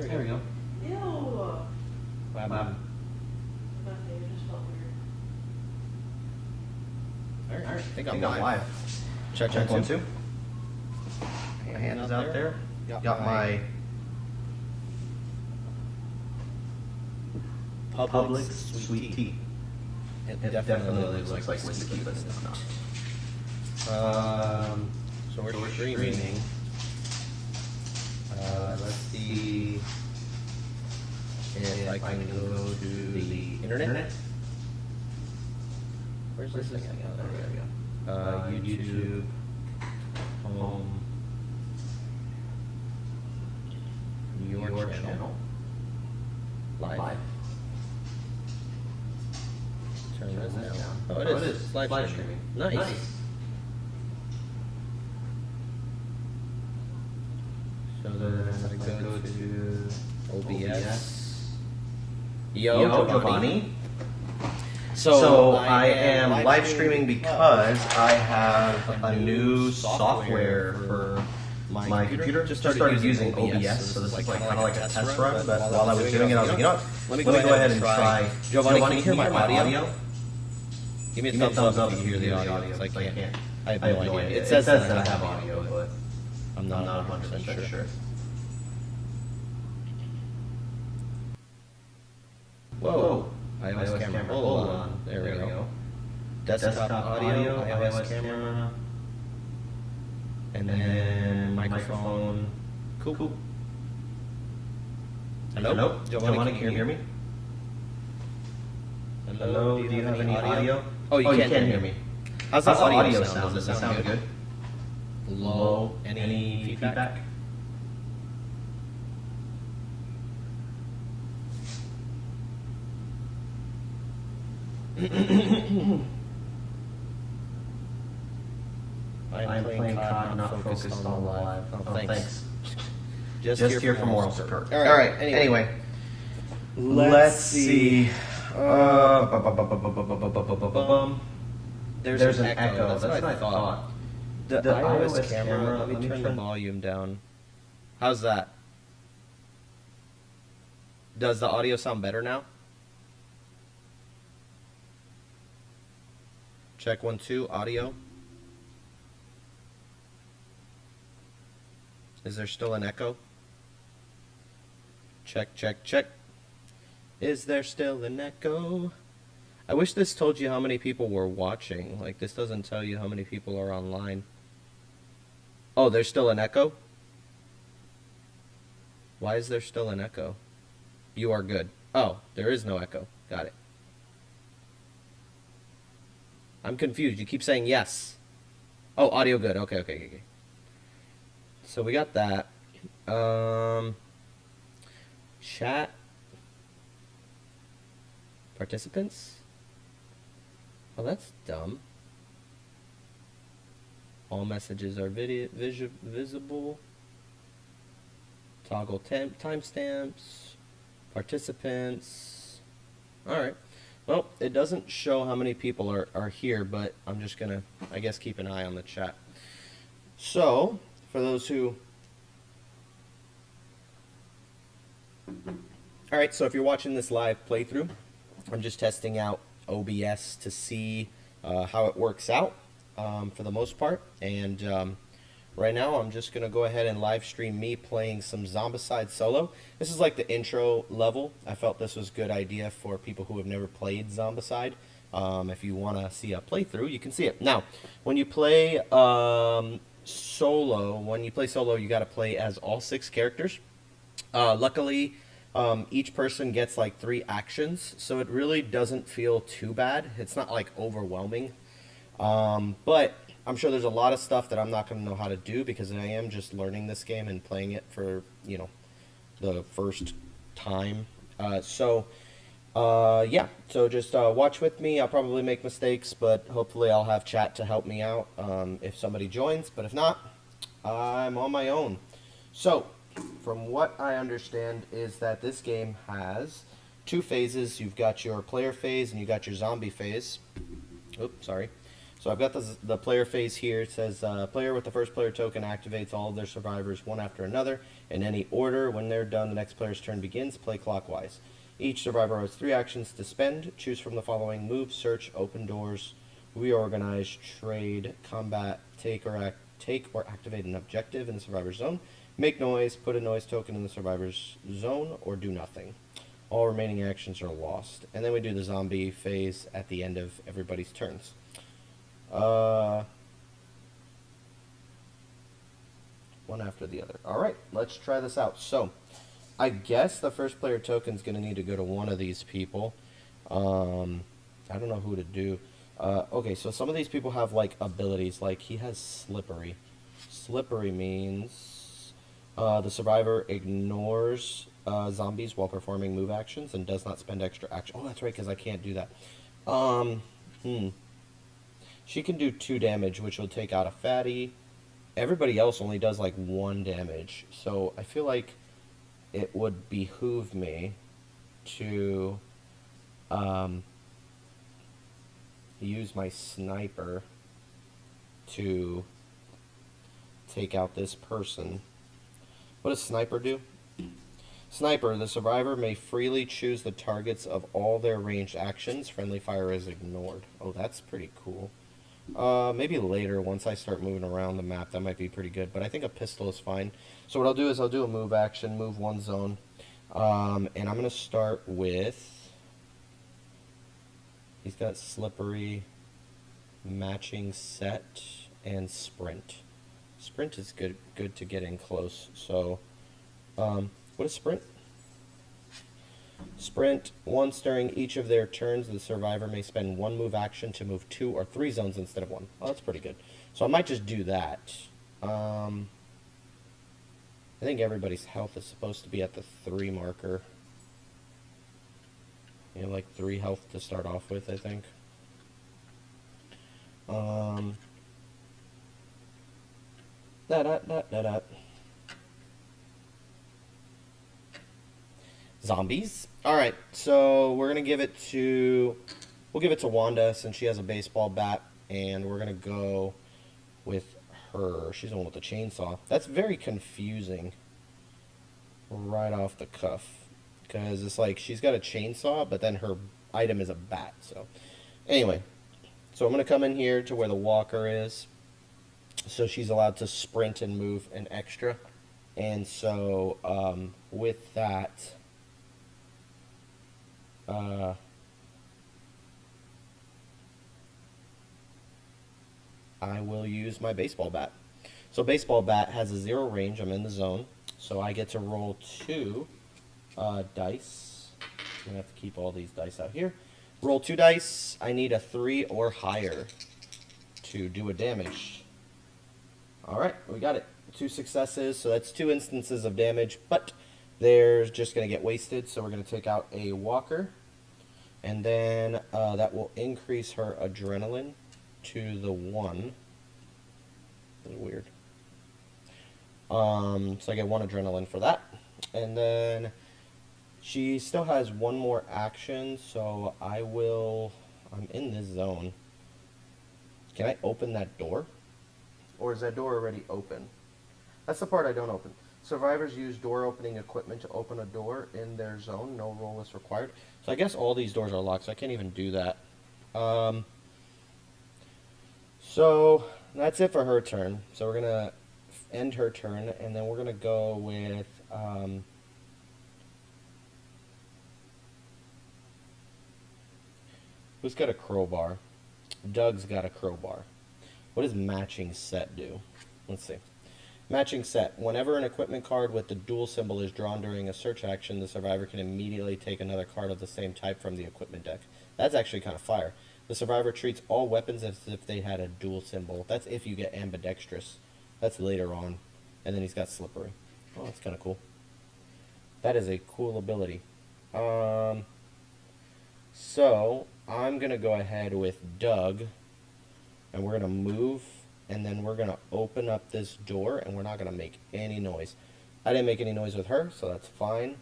There we go. Ew. What happened? Nothing, it just felt weird. Alright, I think I'm I'm live. Check, Check 1, 2. My Hand is out there. Got my public sweet tea. It It definitely looks like whiskey, but it's not. So we're streaming. Let's see if I can go to the internet. Where's this thing? Oh, there we go. YouTube, home, your channel, live. Turn this down. Oh, it is. It's live streaming. Nice. So then I go to OBS. Yo, Giovanni. So I am live streaming because I have a new software for my computer. Just started using OBS, so this is like kind of like a test run. But while I was doing it, I was like, you know what? Let me go ahead and try. Giovanni, can you hear my audio? Give me a Give thumbs up if you hear the audio. Because I can't. I have no idea. It says that I have audio, but I'm not 100% sure. Whoa. iOS camera. Hold on. There we go. Desktop audio, iOS camera. And then microphone. Cool. Hello? Giovanni, can you hear me? Hello? Do you have any audio? Oh, you can hear me. How's the audio sound? Does it sound good? Low. Any feedback? I'm playing COD, not focused on live. Oh, thanks. Just here for moral support. All right. Anyway, let's see. There's an echo. That's what I thought. The iOS camera. Let me turn the volume down. How's that? Does the audio sound better now? Check 1, 2. Audio. Is there still an echo? Check. Is there still an echo? I wish this told you how many people were watching. Like, this doesn't tell you how many people are online. Oh, there's still an echo? Why is there still an echo? You are good. Oh, there is no echo. Got it. I'm confused. You keep saying yes. Oh, audio good. Okay. So we got that. Chat. Participants. Oh, that's dumb. All messages are visible. Toggle timestamps. Participants. Alright. Well, it doesn't show how many people are here, but I'm just going to, I guess, keep an eye on the chat. So, for those who... Alright, so if you're watching this live playthrough, I'm just testing out OBS to see how it works out for the most part. And right now I'm just going to go ahead and live stream me playing some Zombicide solo. This is like the intro level. I felt this was a good idea for people who have never played Zombicide. If you want to see a playthrough, you can see it. Now, when you play solo, you got to play as all 6 characters. Luckily, each person gets like 3 actions, so it really doesn't feel too bad. It's not like overwhelming. But I'm sure there's a lot of stuff that I'm not going to know how to do because I am just learning this game and playing it for, you know, the first time. Yeah, so just watch with me. I'll probably make mistakes, but hopefully I'll have chat to help me out if somebody joins. But if not, I'm on my own. So, from what I understand is that this game has 2 phases. You've got your player phase and you got your zombie phase. Oops, sorry. So I've got the player phase here. It says player with the first player token activates all of their survivors one after another in any order. When they're done, the next player's turn begins. Play clockwise. Each survivor has 3 actions to spend. Choose from the following: move, search, open doors, reorganize, trade, combat, take or activate an objective in the survivor's zone, make noise, put a noise token in the survivor's zone, or do nothing. All remaining actions are lost. And then we do the zombie phase at the end of everybody's turns. One after the other. Alright, let's try this out. So, I guess the first player token is going to need to go to one of these people. I don't know who to do. Okay, so some of these people have, like, abilities. Like, he has Slippery. Slippery means the survivor ignores zombies while performing move actions and does not spend extra action. Oh, that's right, because I can't do that. She can do 2 damage, which will take out a fatty. Everybody else only does, like, 1 damage. So, I feel like it would behoove me to use my sniper to take out this person. What does sniper do? Sniper, the survivor may freely choose the targets of all their ranged actions. Friendly fire is ignored. Oh, that's pretty cool. Maybe later, once I start moving around the map, that might be pretty good. But I think a pistol is fine. So what I'll do is I'll do a move action, move 1 zone. And I'm going to start with... He's got Slippery, Matching Set, and Sprint. Sprint is good to get in close. So, what is Sprint? Sprint. Once during each of their turns, the survivor may spend 1 move action to move 2 or 3 zones instead of 1. Oh, that's pretty good. So I might just do that. I think everybody's health is supposed to be at the 3 marker. You know, like 3 health to start off with, I think. Zombies. Alright, so we're gonna give it to... We'll give it to Wanda since she has a baseball bat, and we're gonna go with her. She's the one with the chainsaw. That's very confusing right off the cuff. Because it's like she's got a chainsaw, but then her item is a bat. So, anyway. So I'm going to come in here to where the walker is. So she's allowed to sprint and move an extra. And so, with that... I will use my baseball bat. So baseball bat has a 0 range. I'm in the zone. So I get to roll 2 dice. I'm going to have to keep all these dice out here. Roll 2 dice. I need a 3 or higher to do a damage. Alright, we got it. 2 successes, so that's 2 instances of damage, but they're just going to get wasted, so we're going to take out a walker. And then that will increase her adrenaline to the 1. That's weird. So I get 1 adrenaline for that. And then she still has 1 more action, so I'm in this zone. Can I open that door? Or is that door already open? That's the part I don't open. Survivors use door opening equipment to open a door in their zone. No roll is required. So I guess all these doors are locked, so I can't even do that. So that's it for her turn. So we're going to end her turn, and then we're going to go with... who's got a crowbar? Doug's got a crowbar. What does matching set do? Let's see. Matching set. Whenever an equipment card with the dual symbol is drawn during a search action, the survivor can immediately take another card of the same type from the equipment deck. That's actually kind of fire. The survivor treats all weapons as if they had a dual symbol. That's if you get ambidextrous. That's later on. And then he's got slippery. Oh, that's kind of cool. That is a cool ability. So, I'm going to go ahead with Doug, and we're going to move, and then we're going to open up this door, and we're not going to make any noise. I didn't make any noise with her, so that's fine.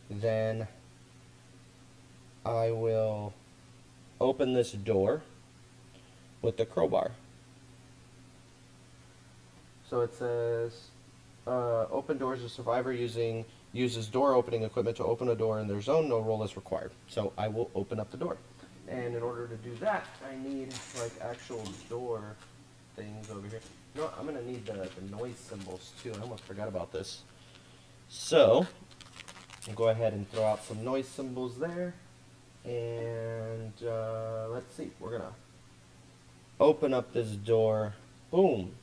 Then I will open this door with the crowbar. So it says, Open doors. A survivor uses door opening equipment to open a door in their zone. No roll is required. So I will open up the door. And in order to do that, I need like actual door things over here. You know what? I'm gonna need the noise symbols too. I almost forgot about this. So I'll go ahead and throw out some noise symbols there. And let's see. We're gonna open up this door. Boom.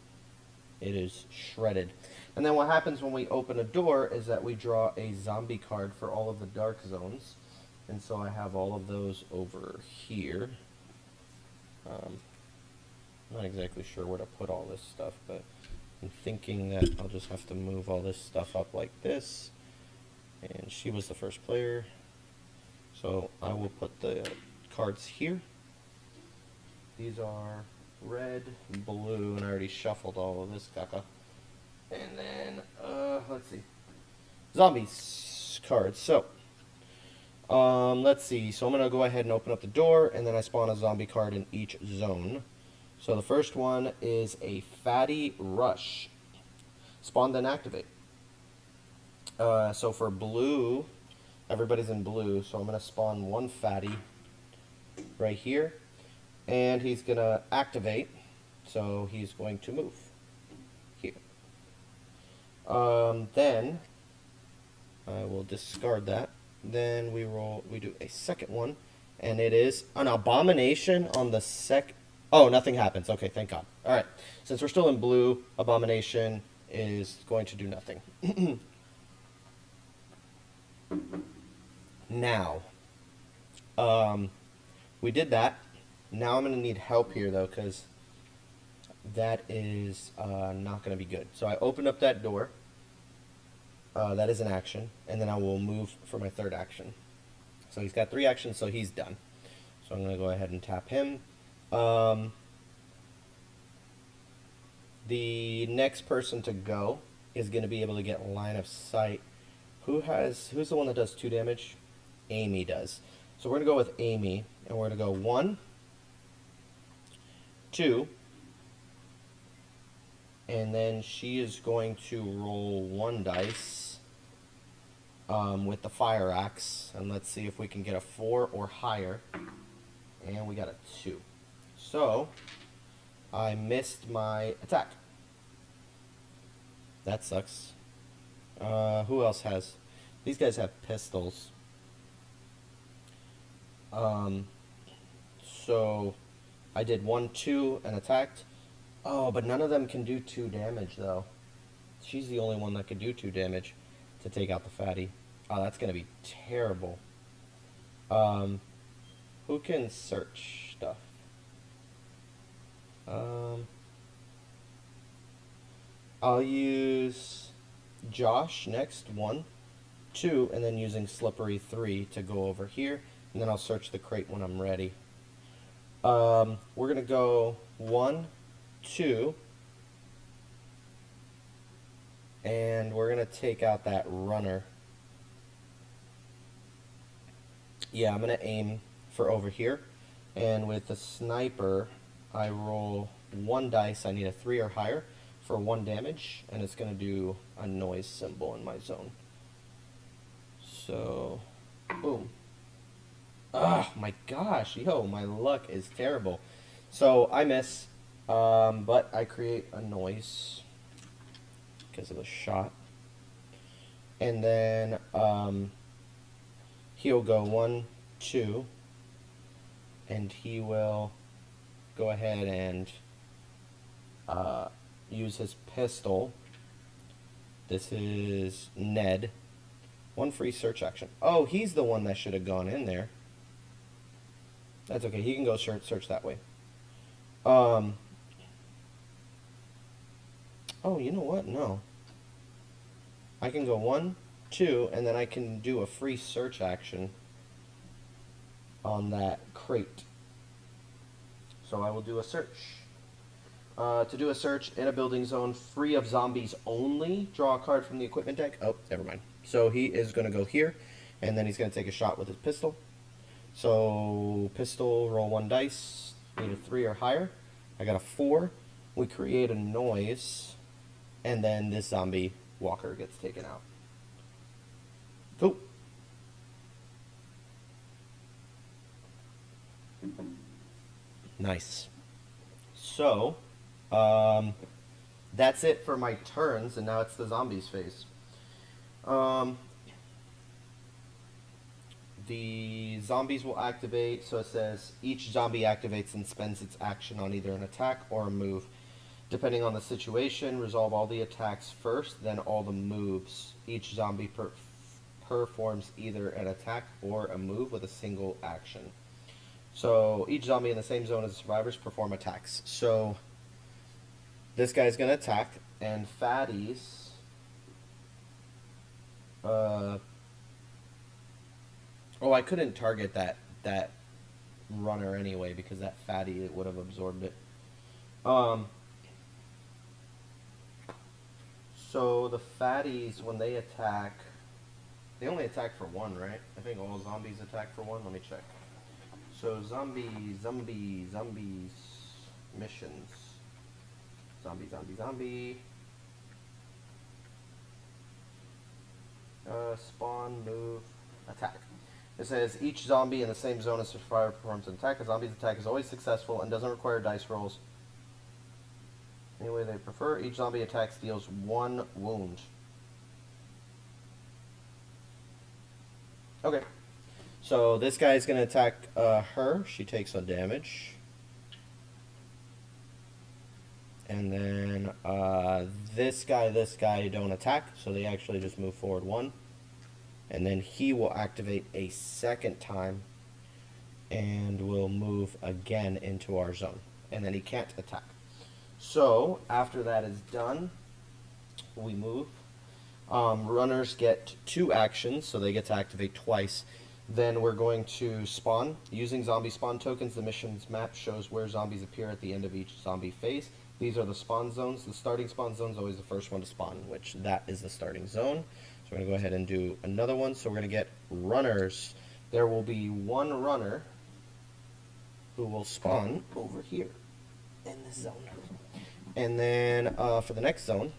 It is shredded. And then what happens when we open a door is that we draw a zombie card for all of the dark zones. And so I have all of those over here. I'm not exactly sure where to put all this stuff, but I'm thinking that I'll just have to move all this stuff up like this. And she was the first player. So I will put the cards here. These are red, blue, and I already shuffled all of this caca. And then, let's see. Zombies cards. So, let's see. So I'm going to go ahead and open up the door, and then I spawn a zombie card in each zone. So the first one is a Fatty Rush. Spawn, then activate. So for blue, everybody's in blue, so I'm going to spawn one Fatty right here. And he's going to activate, so he's going to move here. Then I will discard that. Then we do a second one, and it is an Abomination on the Oh, nothing happens. Okay, thank God. All right, since we're still in blue, Abomination is going to do nothing. Now, we did that. Now I'm going to need help here, though, because that is not going to be good. So I open up that door. That is an action. And then I will move for my third action. So he's got 3 actions, so he's done. So I'm going to go ahead and tap him. The next person to go is going to be able to get line of sight. Who's the one that does 2 damage? Amy does. So we're going to go with Amy. And we're going to go 1, 2, and then she is going to roll 1 dice with the fire axe, and let's see if we can get a 4 or higher, and we got a 2. So I missed my attack. That sucks. Who else has? These guys have pistols. So I did 1, 2, and attacked. Oh, but none of them can do 2 damage, though. She's the only one that could do 2 damage to take out the fatty. Oh, that's going to be terrible. Who can search stuff? I'll use Josh next. 1, 2, and then using Slippery 3 to go over here. And then I'll search the crate when I'm ready. We're going to go 1, 2, and we're going to take out that runner. Yeah, I'm going to aim for over here. And with the sniper, I roll 1 dice. I need a 3 or higher for 1 damage, and it's going to do a noise symbol in my zone. So, boom. Oh my gosh, yo, my luck is terrible. So I miss, but I create a noise because of the shot. And then he'll go 1, 2, and he will go ahead and use his pistol. This is Ned. 1 free search action. Oh, he's the one that should have gone in there. That's okay. He can go search that way. Oh, you know what? No. I can go 1, 2, and then I can do a free search action on that crate. So I will do a search. To do a search in a building zone free of zombies only, draw a card from the equipment deck. Oh, never mind. So he is going to go here, and then he's going to take a shot with his pistol. So, pistol, roll 1 dice, need a 3 or higher. I got a 4. We create a noise, and then this zombie walker gets taken out. Cool. Nice. So, that's it for my turns, and now it's the zombies phase. The zombies will activate, so it says each zombie activates and spends its action on either an attack or a move. Depending on the situation, resolve all the attacks first, then all the moves. Each zombie performs either an attack or a move with a single action. So each zombie in the same zone as the survivors perform attacks. So this guy's going to attack, and fatties... Oh, I couldn't target that runner anyway because that fatty would have absorbed it. So the fatties, when they attack, they only attack for one, right? I think all zombies attack for one. Let me check. So zombies, missions. Zombie. Spawn, move, attack. It says each zombie in the same zone as the survivor performs an attack. A zombie's attack is always successful and doesn't require dice rolls. Any way they prefer. Each zombie attack deals 1 wound. Okay. So this guy's going to attack her. She takes some damage. And then this guy don't attack. So they actually just move forward 1. And then he will activate a second time and will move again into our zone. And then he can't attack. So after that is done, we move. Runners get 2 actions, so they get to activate twice. Then we're going to spawn. Using zombie spawn tokens, the mission's map shows where zombies appear at the end of each zombie phase. These are the spawn zones. The starting spawn zone is always the first one to spawn, which that is the starting zone. So we're going to go ahead and do another one. So we're going to get runners. There will be 1 runner who will spawn over here in this zone. And then for the next zone,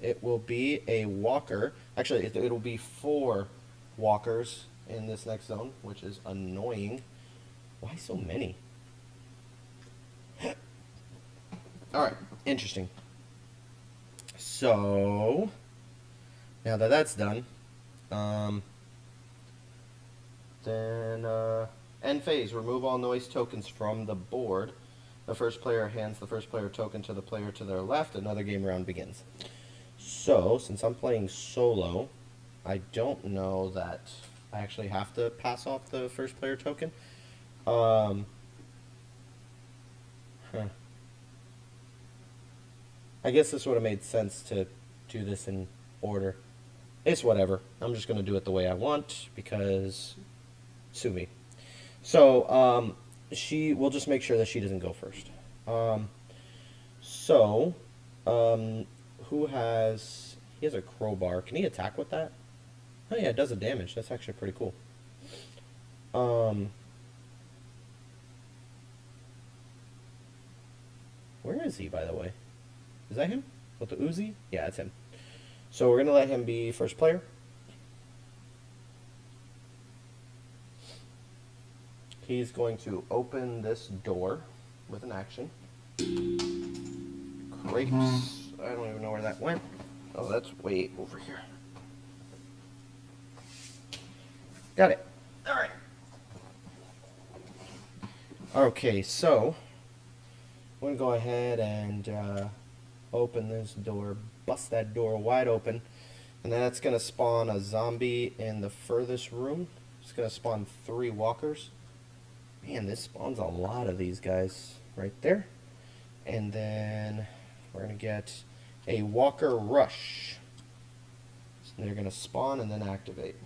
it will be a walker. Actually, it'll be 4 walkers in this next zone, which is annoying. Why so many? Alright, interesting. So, now that that's done, then end phase. Remove all noise tokens from the board. The first player hands the first player token to the player to their left. Another game round begins. So, since I'm playing solo, I don't know that I actually have to pass off the first player token. I guess this would have made sense to do this in order. It's whatever. I'm just going to do it the way I want because sue me. So, we'll just make sure that she doesn't go first. Who has... He has a crowbar. Can he attack with that? Oh yeah, it does a damage. That's actually pretty cool. Where is he, by the way? Is that him? With the Uzi? Yeah, that's him. So we're going to let him be first player. He's going to open this door with an action. Crepes. I don't even know where that went. Oh, that's way over here. Got it. Alright. Okay, so I'm going to go ahead and open this door, bust that door wide open, and then that's going to spawn a zombie in the furthest room. It's going to spawn 3 walkers. Man, this spawns a lot of these guys right there. And then we're going to get a walker rush. So they're going to spawn and then activate.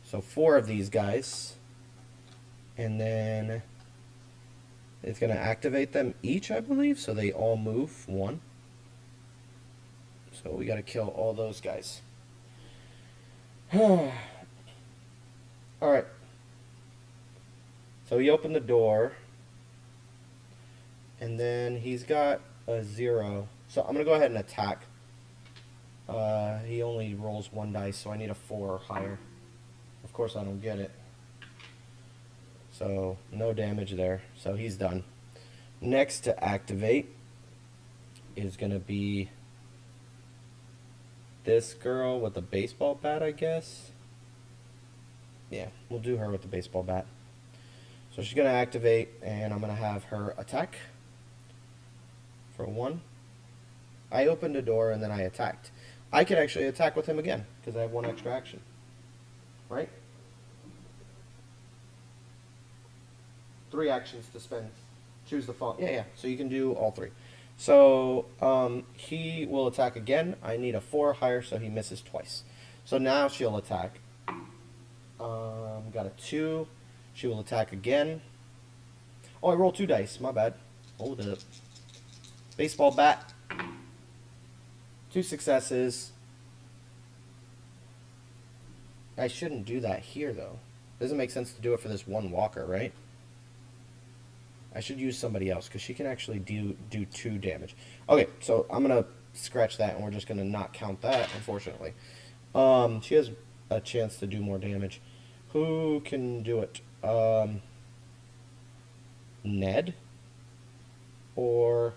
So 4 of these guys. And then it's going to activate them each, I believe. So they all move 1. So we got to kill all those guys. Alright. So he opened the door. And then he's got a 0. So I'm going to go ahead and attack. He only rolls 1 dice, so I need a 4 or higher. Of course, I don't get it. So, no damage there. So, he's done. Next to activate is going to be this girl with the baseball bat, I guess. Yeah, we'll do her with the baseball bat. So, she's going to activate, and I'm going to have her attack for 1. I opened a door, and then I attacked. I could actually attack with him again, because I have 1 extra action. Right? 3 actions to spend. Choose the fall. Yeah. So you can do all 3. So he will attack again. I need a 4 higher, so he misses twice. So now she'll attack. Got a 2. She will attack again. Oh, I rolled 2 dice. My bad. Hold up. Baseball bat. 2 successes. I shouldn't do that here, though. Doesn't make sense to do it for this 1 walker, right? I should use somebody else, because she can actually do 2 damage. Okay, so I'm going to scratch that, and we're just going to not count that, unfortunately. She has a chance to do more damage. Who can do it? Ned? Or...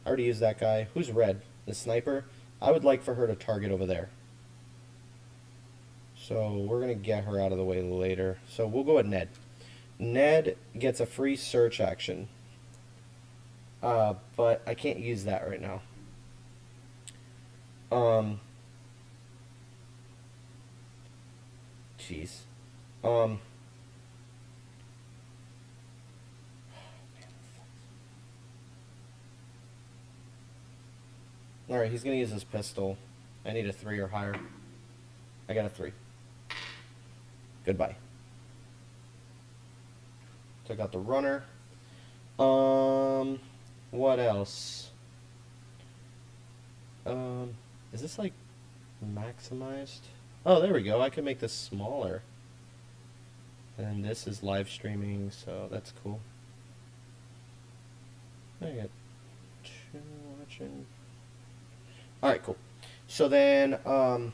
I already used that guy. Who's red? The sniper? I would like for her to target over there. So we're going to get her out of the way later. So we'll go with Ned. Ned gets a free search action. But I can't use that right now. Jeez. Alright, he's going to use his pistol. I need a 3 or higher. I got a 3. Goodbye. Took out the runner. What else? Is this like maximized? Oh, there we go. I can make this smaller. And this is live streaming, so that's cool. I got 2 watching. Alright, cool. So then, I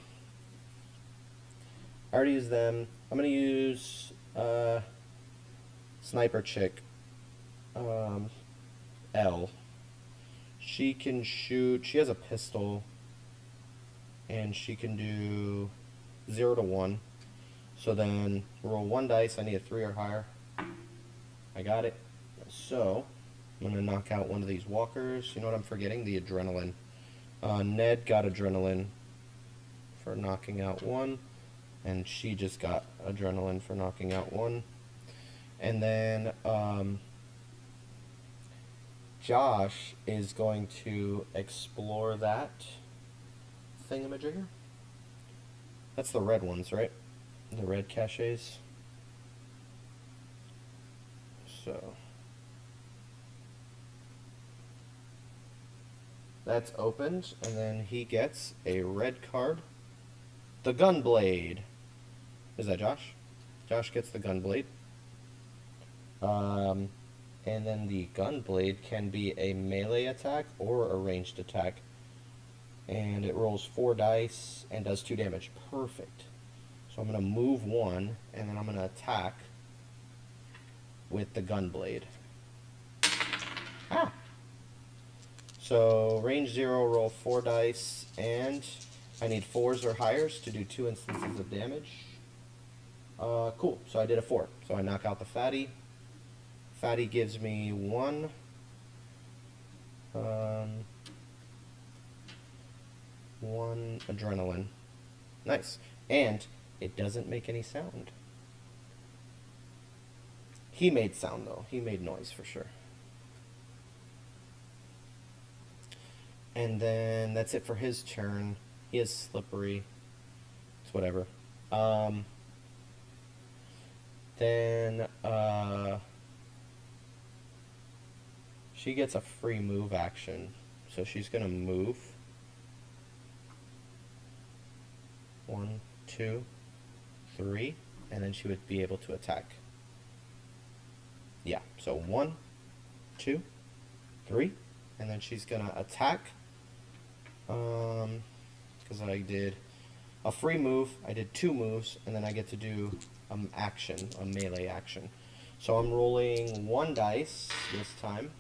already used them. I'm going to use Sniper Chick. L. She can shoot. She has a pistol. And she can do 0 to 1. So then, roll 1 dice. I need a 3 or higher. I got it. So, I'm going to knock out one of these walkers. You know what I'm forgetting? The adrenaline. Ned got adrenaline for knocking out 1, and she just got adrenaline for knocking out 1. And then Josh is going to explore that thingamajigger. That's the red ones, right? The red caches. So that's opened, and then he gets a red card. The Gunblade. Is that Josh? Josh gets the Gunblade. And then the Gunblade can be a melee attack or a ranged attack. And it rolls 4 dice and does 2 damage. Perfect. So I'm going to move 1, and then I'm going to attack with the Gunblade. Ah! So, range 0, roll 4 dice, and I need 4s or higher to do 2 instances of damage. Cool. So I did a 4. So I knock out the fatty. Fatty gives me 1. 1 adrenaline. Nice. And it doesn't make any sound. He made sound, though. He made noise for sure. And then that's it for his turn. He is slippery. It's whatever. Then she gets a free move action. So she's going to move. 1, 2, 3. And then she would be able to attack. Yeah, so 1, 2, 3. And then she's going to attack. because I did a free move. I did 2 moves, and then I get to do action, a melee action. So I'm rolling 1 dice this time.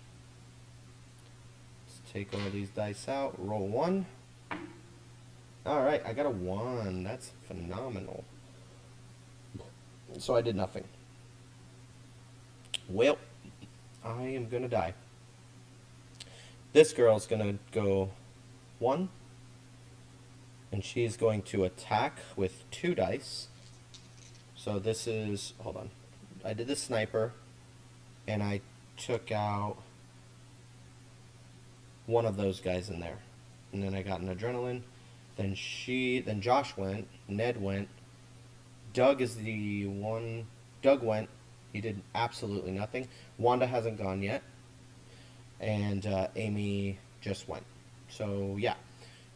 Let's take all these dice out. Roll 1. All right, I got a 1. That's phenomenal. So I did nothing. Well, I am gonna die. This girl's gonna go 1, and she's going to attack with 2 dice. So this is, hold on, I did the sniper, and I took out one of those guys in there, and then I got an adrenaline. Then Josh went, Ned went, Doug is the one. Doug went. He did absolutely nothing. Wanda hasn't gone yet, and Amy just went. So yeah.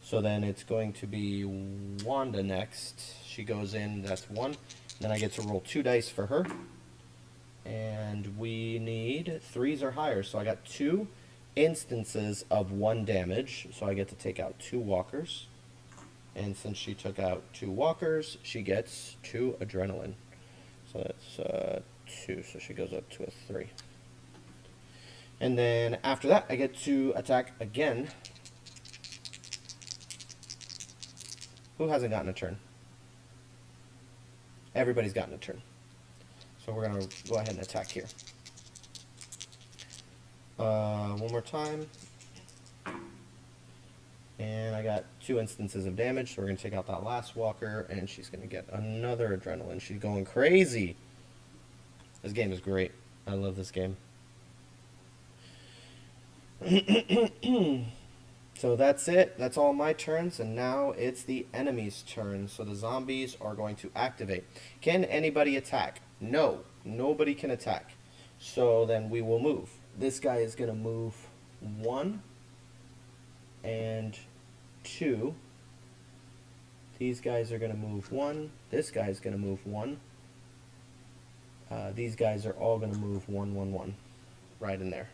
So then it's going to be Wanda next. She goes in. That's 1. Then I get to roll 2 dice for her, and we need 3s or higher. So I got 2 instances of 1 damage. So I get to take out 2 walkers. And since she took out 2 walkers, she gets 2 adrenaline. So that's 2, so she goes up to a 3. And then after that, I get to attack again. Who hasn't gotten a turn? Everybody's gotten a turn. So we're going to go ahead and attack here. One more time. And I got 2 instances of damage, so we're going to take out that last walker, and she's going to get another adrenaline. She's going crazy. This game is great. I love this game. So that's it. That's all my turns, and now it's the enemy's turn. So the zombies are going to activate. Can anybody attack? No. Nobody can attack. So then we will move. This guy is going to move 1 and 2. These guys are going to move 1. This guy's going to move 1. These guys are all going to move 1, 1, 1. Right in there.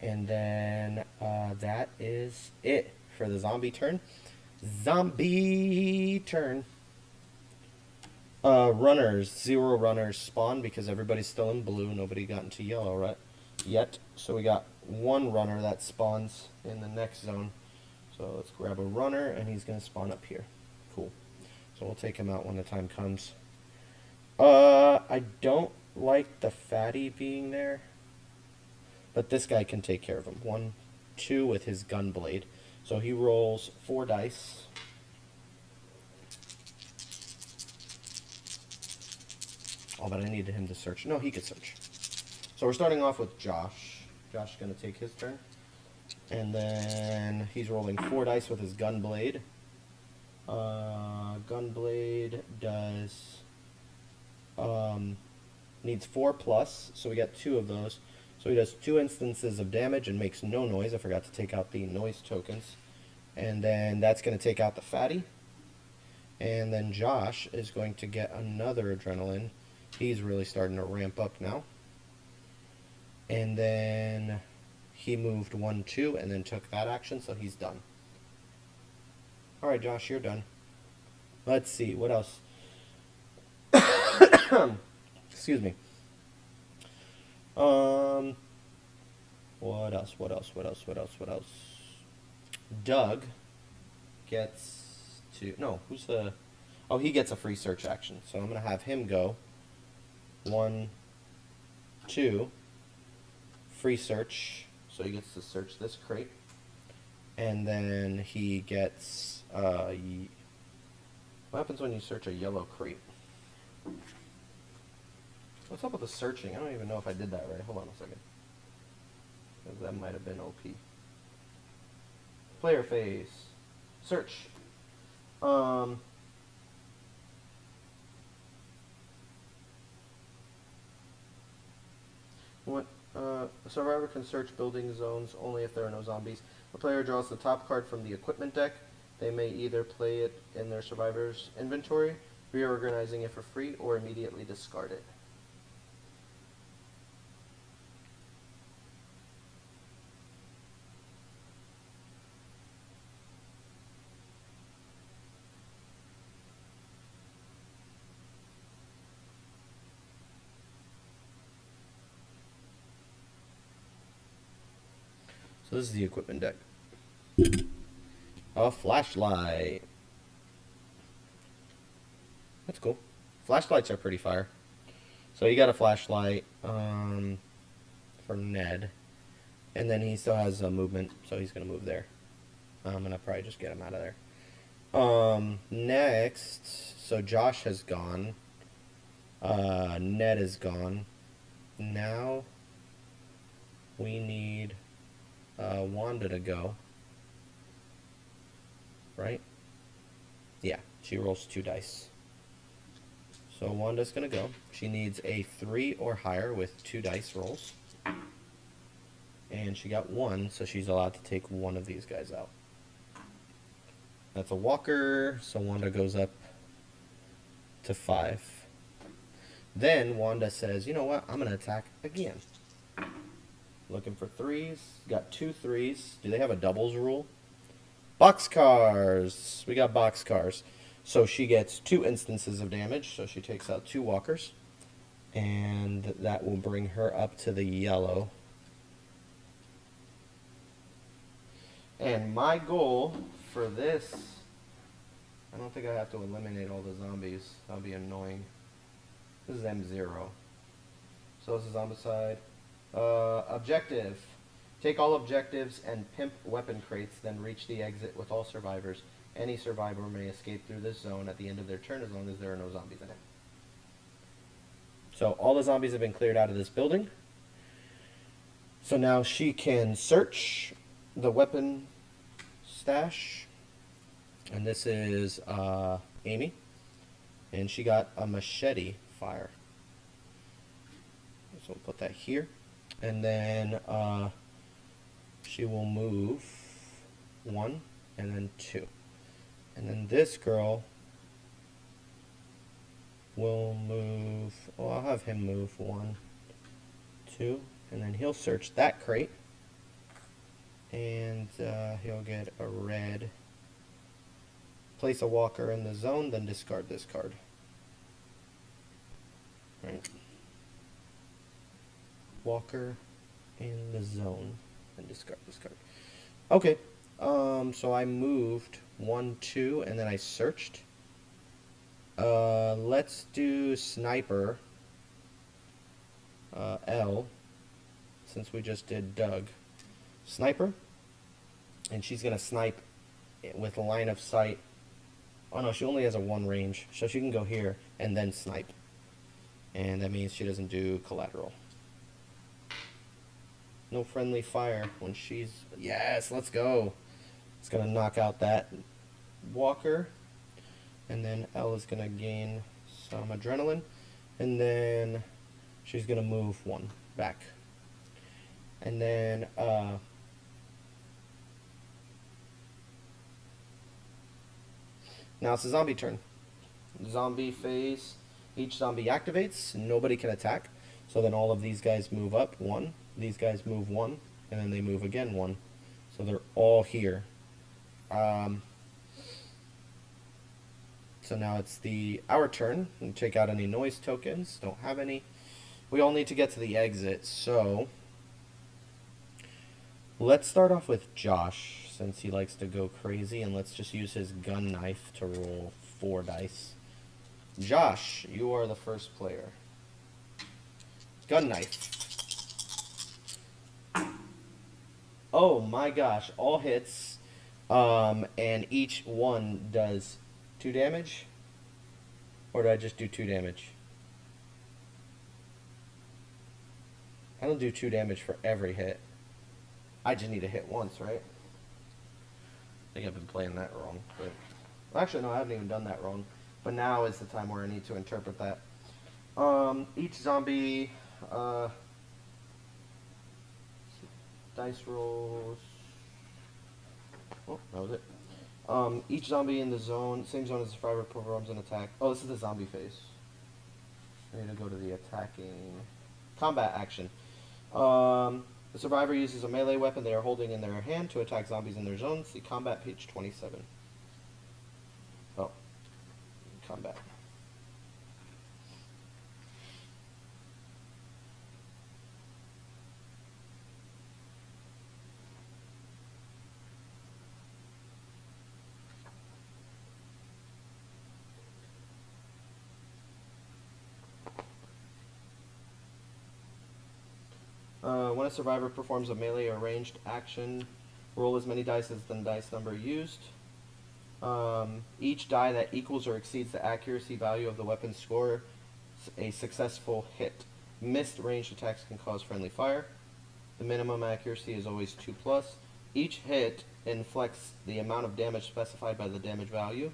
And then that is it for the zombie turn. Zombie turn. Runners. 0 runners spawn because everybody's still in blue. Nobody got into yellow right yet. So we got 1 runner that spawns in the next zone. So let's grab a runner, and he's going to spawn up here. Cool. So we'll take him out when the time comes. I don't like the fatty being there, but this guy can take care of him. 1, 2 with his gun blade. So he rolls 4 dice. Oh, but I needed him to search. No, he could search. So we're starting off with Josh. Josh is going to take his turn. And then he's rolling 4 dice with his gun blade. Gun blade does needs 4 plus, so we got 2 of those. So he does 2 instances of damage and makes no noise. I forgot to take out the noise tokens. And then that's going to take out the fatty. And then Josh is going to get another adrenaline. He's really starting to ramp up now. And then he moved 1, 2, and then took that action, so he's done. Alright, Josh, you're done. Let's see, what else? Excuse me. What else? Doug gets to... No, who's the... Oh, he gets a free search action. So I'm going to have him go. 1, 2. Free search. So he gets to search this crate. And then he gets... what happens when you search a yellow crate? What's up with the searching? I don't even know if I did that right. Hold on a second. That might have been OP. Player phase. Search. What? A survivor can search building zones only if there are no zombies. The player draws the top card from the equipment deck. They may either play it in their survivor's inventory, reorganizing it for free, or immediately discard it. So this is the equipment deck. A flashlight. That's cool. Flashlights are pretty fire. So you got a flashlight for Ned. And then he still has movement, so he's going to move there. I'm going to probably just get him out of there. Next, so Josh has gone. Ned is gone. Now we need Wanda to go. Right? Yeah, she rolls 2 dice. So Wanda's going to go. She needs a 3 or higher with 2 dice rolls. And she got 1, so she's allowed to take one of these guys out. That's a walker, so Wanda goes up to 5. Then Wanda says, you know what, I'm going to attack again. Looking for 3s. Got 2 3s. Do they have a doubles rule? Boxcars. We got boxcars. So she gets 2 instances of damage, so she takes out 2 walkers. And that will bring her up to the yellow. And my goal for this, I don't think I have to eliminate all the zombies. That'll be annoying. This is M0. So this is Zombicide. Objective. Take all objectives and pimp weapon crates, then reach the exit with all survivors. Any survivor may escape through this zone at the end of their turn as long as there are no zombies in it. So all the zombies have been cleared out of this building. So now she can search the weapon stash. And this is Amy. And she got a machete fire. So we'll put that here. And then she will move 1 and then 2. And then this girl will move, well, I'll have him move 1, 2, and then he'll search that crate. And he'll get a red. Place a walker in the zone, then discard this card. Right. Walker in the zone, and discard this card. Okay. So I moved 1, 2, and then I searched. Let's do sniper. L, since we just did Doug. Sniper, and she's gonna snipe with a line of sight. Oh no, she only has a 1 range, so she can go here and then snipe, and that means she doesn't do collateral. No friendly fire when she's, yes, let's go. It's gonna knock out that walker, and then L is gonna gain some adrenaline, and then she's gonna move 1 back, and then now it's a zombie turn. Zombie phase. Each zombie activates. Nobody can attack. So then all of these guys move up 1. These guys move 1. And then they move again 1. So they're all here. So now it's our turn. We check out any noise tokens. Don't have any. We all need to get to the exit. So let's start off with Josh, since he likes to go crazy, and let's just use his gun knife to roll 4 dice. Josh, you are the first player. Gun knife. Oh my gosh, all hits, and each one does 2 damage? Or do I just do 2 damage? I don't do 2 damage for every hit. I just need to hit once, right? I think I've been playing that wrong. But well, actually, no, I haven't even done that wrong. But now is the time where I need to interpret that. Each zombie dice rolls. Oh, that was it. Each zombie in the zone, same zone as the survivor, performs an attack. Oh, this is the zombie phase. I need to go to the attacking combat action. The survivor uses a melee weapon they are holding in their hand to attack zombies in their zone. See combat page 27. Oh, combat. When a survivor performs a melee or ranged action, roll as many dice as the dice number used. Each die that equals or exceeds the accuracy value of the weapon score a successful hit. Missed ranged attacks can cause friendly fire. The minimum accuracy is always 2+. Each hit inflicts the amount of damage specified by the damage value.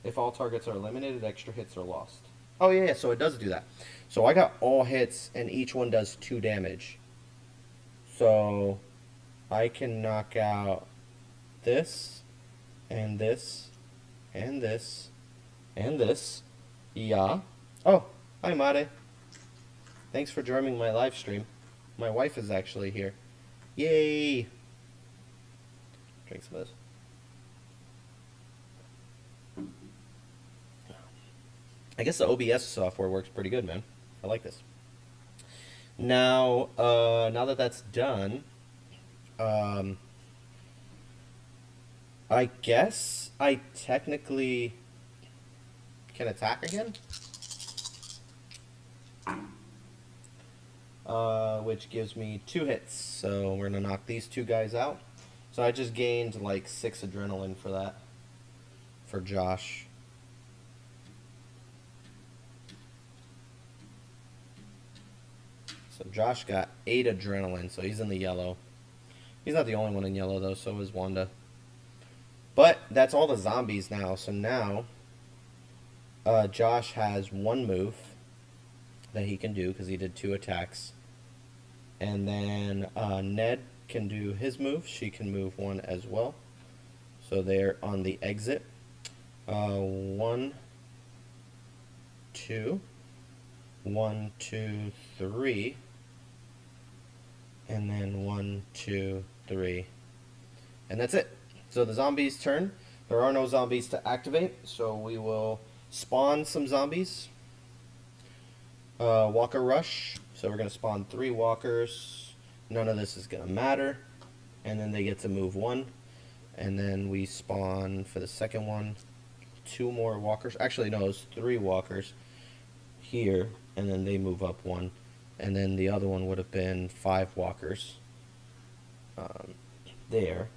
If all targets are eliminated, extra hits are lost. Oh yeah, so it does do that. So I got all hits and each one does 2 damage. So I can knock out this and this and this and this. Yeah. Oh, hi Mare. Thanks for joining my live stream. My wife is actually here. Yay! Drink some of this. I guess the OBS software works pretty good, man. I like this. Now, now that that's done, I guess I technically can attack again. Which gives me 2 hits. So we're gonna knock these 2 guys out. So I just gained like 6 adrenaline for that. For Josh. So Josh got 8 adrenaline, so he's in the yellow. He's not the only one in yellow though, so is Wanda. But that's all the zombies now. So now Josh has 1 move that he can do because he did 2 attacks. And then Ned can do his move. She can move 1 as well. So they're on the exit. 1, 2, 1, 2, 3, and then 1, 2, 3, and that's it. So the zombies' turn. There are no zombies to activate, so we will spawn some zombies. Walker rush. So we're going to spawn 3 walkers. None of this is going to matter. And then they get to move 1. And then we spawn for the second one 2 more walkers. Actually, no, it's 3 walkers here. And then they move up 1. And then the other one would have been 5 walkers there.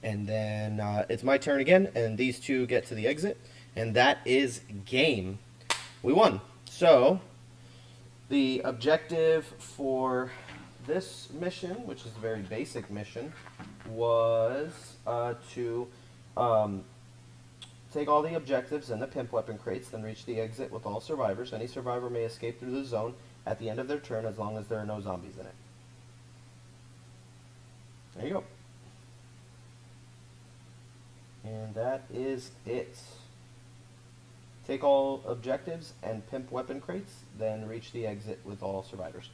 And then it's my turn again. And these 2 get to the exit. And that is game. We won. So the objective for this mission, which is a very basic mission, was to take all the objectives and the pimp weapon crates, then reach the exit with all survivors. Any survivor may escape through the zone at the end of their turn as long as there are no zombies in it. There you go. And that is it. Take all objectives and pimp weapon crates, then reach the exit with all survivors.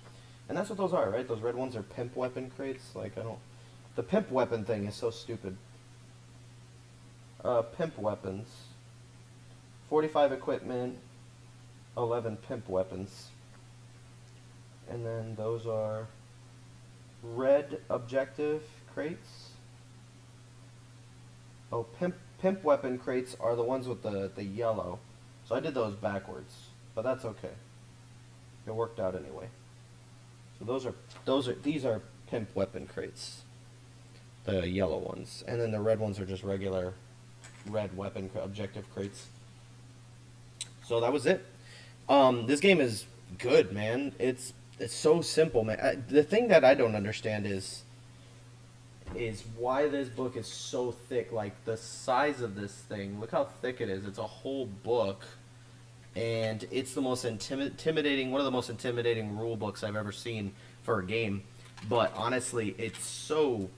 And that's what those are, right? Those red ones are pimp weapon crates. Like, I don't... The pimp weapon thing is so stupid. Pimp weapons. 45 equipment, 11 pimp weapons. And then those are red objective crates. Oh, pimp weapon crates are the ones with the yellow. So I did those backwards, but that's okay. It worked out anyway. So these are pimp weapon crates, the yellow ones, and then the red ones are just regular red weapon objective crates. So that was it. This game is good, man. It's so simple, man. The thing that I don't understand is why this book is so thick. Like, the size of this thing, look how thick it is. It's a whole book, and it's the most intimidating, one of the most intimidating rule books I've ever seen for a game. But honestly, it's so,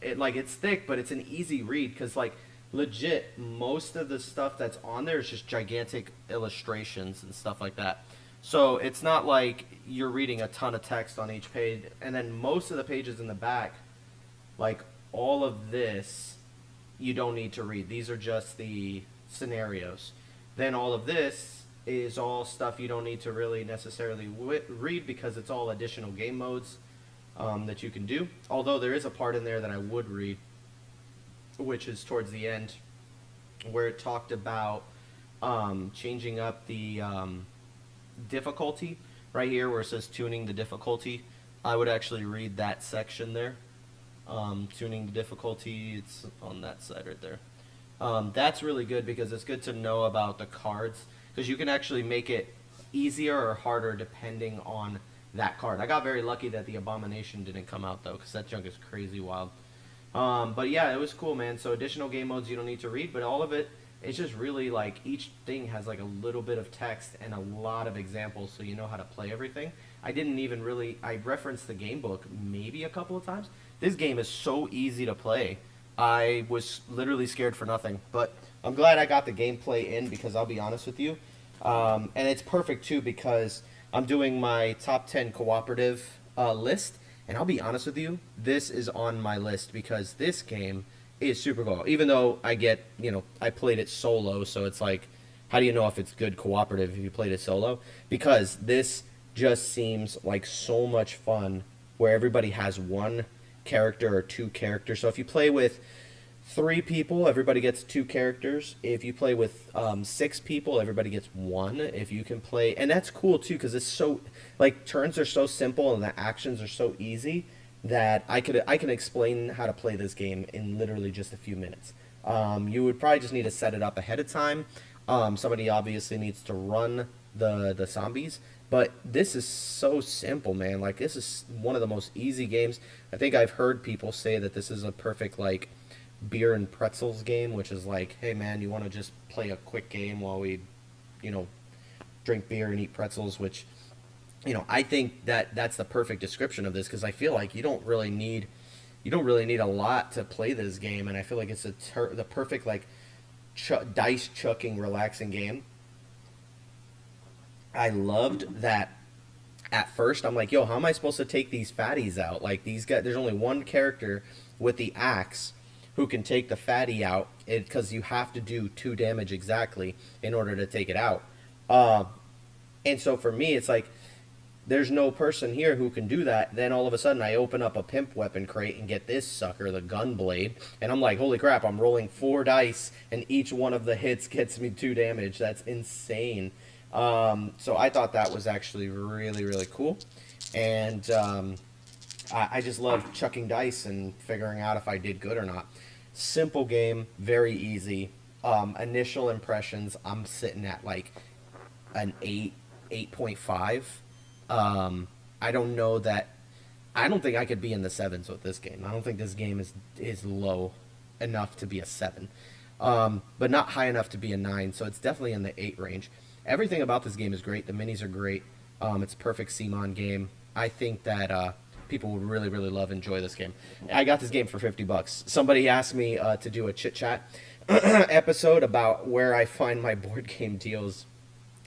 it's thick, but it's an easy read, because, like, legit, most of the stuff that's on there is just gigantic illustrations and stuff like that. So it's not like you're reading a ton of text on each page, and then most of the pages in the back, like, all of this, you don't need to read. These are just the scenarios. Then all of this is all stuff you don't need to really necessarily read, because it's all additional game modes that you can do. Although there is a part in there that I would read, which is towards the end, where it talked about changing up the difficulty. Right here where it says tuning the difficulty. I would actually read that section there. Tuning the difficulty, it's on that side right there. That's really good because it's good to know about the cards because you can actually make it easier or harder depending on that card. I got very lucky that the Abomination didn't come out though because that junk is crazy wild. But yeah, it was cool, man. So additional game modes you don't need to read, but all of it, it's just really like each thing has like a little bit of text and a lot of examples so you know how to play everything. I didn't even really, I referenced the game book maybe a couple of times. This game is so easy to play. I was literally scared for nothing, but I'm glad I got the gameplay in because I'll be honest with you. And it's perfect too because I'm doing my top 10 cooperative list, and I'll be honest with you, this is on my list because this game is super cool. Even though I played it solo, so it's like, how do you know if it's good cooperative if you played it solo? Because this just seems like so much fun where everybody has one character or two characters. So if you play with 3 people, everybody gets 2 characters. If you play with 6 people, everybody gets 1. If you can play, and that's cool too because it's so like turns are so simple and the actions are so easy that I can explain how to play this game in literally just a few minutes. You would probably just need to set it up ahead of time. Somebody obviously needs to run the zombies, but this is so simple, man. Like this is one of the most easy games. I think I've heard people say that this is a perfect like beer and pretzels game, which is like, hey man, you want to just play a quick game while we, drink beer and eat pretzels, which, I think that's the perfect description of this because I feel like you don't really need a lot to play this game, and I feel like it's the perfect like dice chucking relaxing game. I loved that at first I'm like, yo, how am I supposed to take these fatties out? Like these guys, there's only one character with the axe who can take the fatty out because you have to do 2 damage exactly in order to take it out. And so for me, it's like, there's no person here who can do that. Then all of a sudden I open up a pimp weapon crate and get this sucker, the gun blade. And I'm like, holy crap, I'm rolling 4 dice and each one of the hits gets me 2 damage. That's insane. So I thought that was actually really, really cool. And I just love chucking dice and figuring out if I did good or not. Simple game, very easy. Initial impressions, I'm sitting at like an 8.5. I don't know that. I don't think I could be in the 7s with this game. I don't think this game is low enough to be a 7, but not high enough to be a 9. So it's definitely in the 8 range. Everything about this game is great. The minis are great. It's a perfect CMON game. I think that people would really, really enjoy this game. I got this game for $50. Somebody asked me to do a chit chat episode about where I find my board game deals,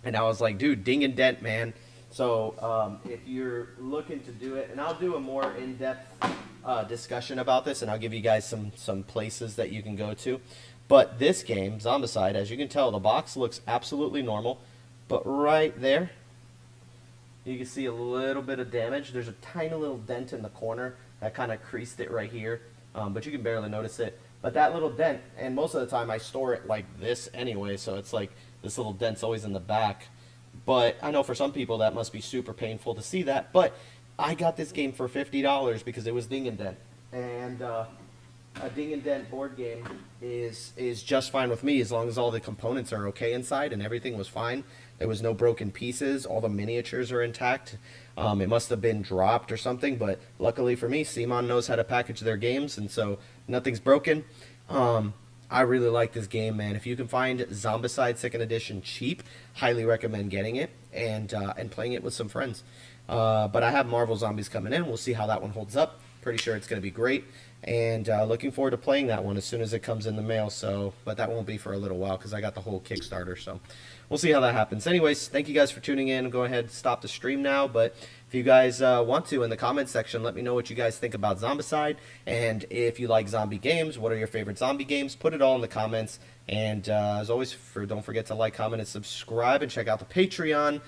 and I was like, dude, ding and dent, man. So if you're looking to do it, and I'll do a more in-depth discussion about this, and I'll give you guys some places that you can go to. But this game, Zombicide, as you can tell, the box looks absolutely normal, but right there, you can see a little bit of damage. There's a tiny little dent in the corner that kind of creased it right here, but you can barely notice it. But that little dent, and most of the time I store it like this anyway, so it's like this little dent's always in the back. But I know for some people that must be super painful to see that. But I got this game for $50 because it was ding and dent. And a ding and dent board game is just fine with me as long as all the components are okay inside and everything was fine. There was no broken pieces. All the miniatures are intact. It must have been dropped or something, but luckily for me, CMON knows how to package their games, and so nothing's broken. I really like this game, man. If you can find Zombicide 2nd Edition cheap, highly recommend getting it and playing it with some friends. But I have Marvel Zombies coming in. We'll see how that one holds up. Pretty sure it's going to be great. And looking forward to playing that one as soon as it comes in the mail. So, but that won't be for a little while because I got the whole Kickstarter. So we'll see how that happens. Anyways, thank you guys for tuning in. Go ahead and stop the stream now. But if you guys want to, in the comment section, let me know what you guys think about Zombicide. And if you like zombie games, what are your favorite zombie games? Put it all in the comments. And as always, don't forget to like, comment, and subscribe. And check out the Patreon.